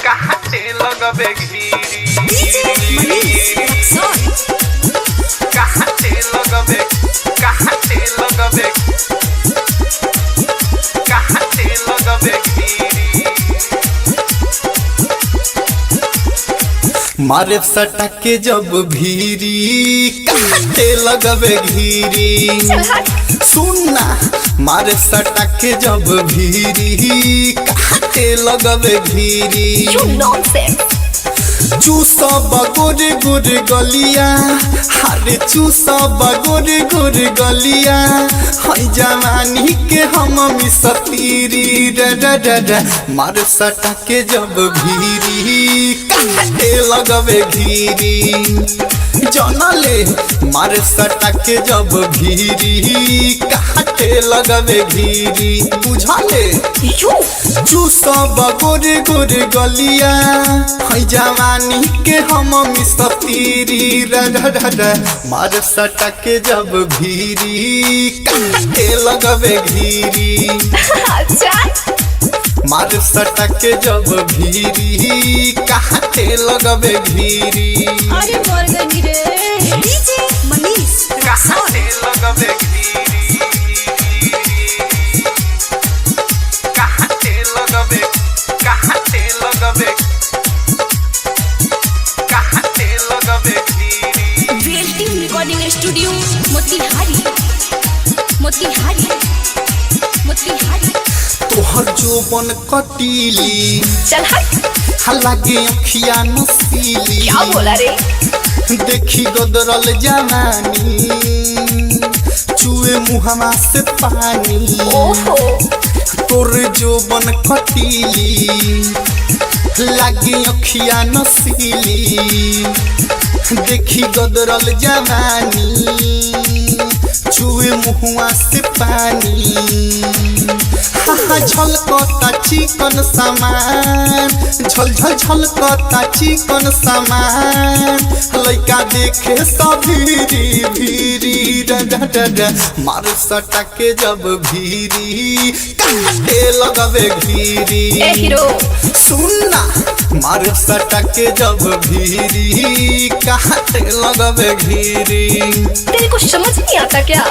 काटे लगबे घीरी काटे लगबे काटे लगबे काटे लगबे घीरी मारे सटके जब भीरी काटे लगबे घीरी सुनना मारे सटके जब भीरी काटे लगबे घीरी चूसा बगोरे गोरे गलिया हरे चूसा बगोरे गोरे गलिया हई जवानी के हम मिसतीरी मारे सटके जब भीरी काटे लगबे घीरी जनले मारे सटके जब भीरी काटे लगबे घीरी बुझले चूसा बगोरे गोरे गलिया हई जवानी के हम मिसतीरी मारे सटके जब भीरी काटे लगबे घीरी मारे सटके जब भीरी काटे लगबे घीरी अरे बरगनी रे डीजे मनीष काटे लगबे घीरी काटे लगबे काटे लगबे काटे लगबे घीरी वेल्टी रिकॉर्डिंग स्टूडियो मोतिहारी मोतिहारी मोतिहारी तोहर जोबन कटीली चल हट हालांकि अखिया नसीली क्या बोला रे देखी गदरल जवानी चुए मुहमा से पानी ओहो तोर जोबन कटीली लागे अखिया नसीली देखी गदरल जवानी चुए मुहुआ से पानी झलकता चिकन सामान झल झल झलकता चिकन सामान लइका देखे सभीरी भीरी मार सटके जब भीरी काटे लगबे घीरी ए हीरो सुनना मार सटके जब भीरी काटे लगबे घीरी तेरे को समझ नहीं आता क्या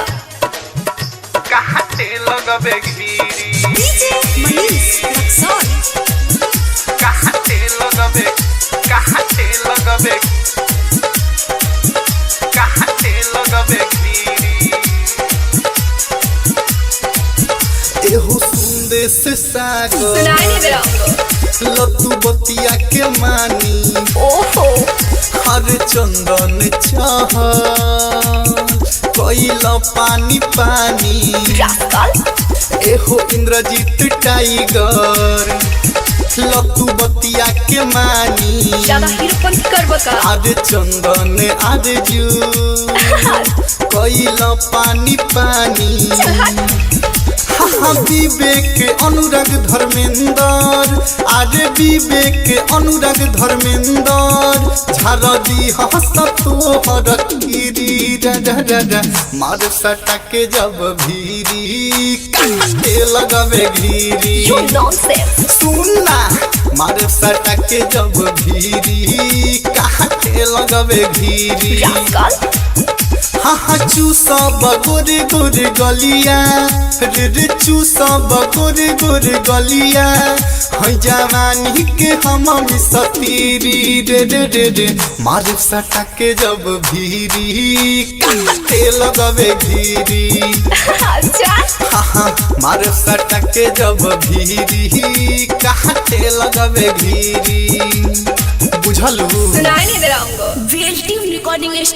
काटे लगबे घीरी डीजे मनीष रक्सौल काटे लगबे काटे लगबे काटे लगबे घीरी एहो संदेश सागर सुनाई नहीं दे रहा हमको लतू बतिया के मानी ओहो हर चंदन चाह कोइला पानी पानी रास्कल एहो इंद्रजीत टाइगर लतू बतिया के मानी ज्यादा हीरोपंती कर बका आदे चंदन आदे जू कोइला पानी पानी चल हट विवेक अनुराग धर्मेंद्र आरे विवेक अनुराग धर्मेंद्र झारदी हंस तोहर गिरी मार सटके जब भीरी काटे लगबे घीरी यू नॉनसेंस सुनना मार सटके जब भीरी काटे लगबे घीरी रास्कल चूसा बगोरे गोरे गलिया रे चूसा बगोरे गोरे गलिया हई जवानी के हम मिसतीरी मार सटके जब भीरी काटे लगबे घीरी अच्छा मार सटके जब भीरी काटे लगबे घीरी बुझलू सुनाई नहीं दे रहा हमको वेल्टी रिकॉर्डिंग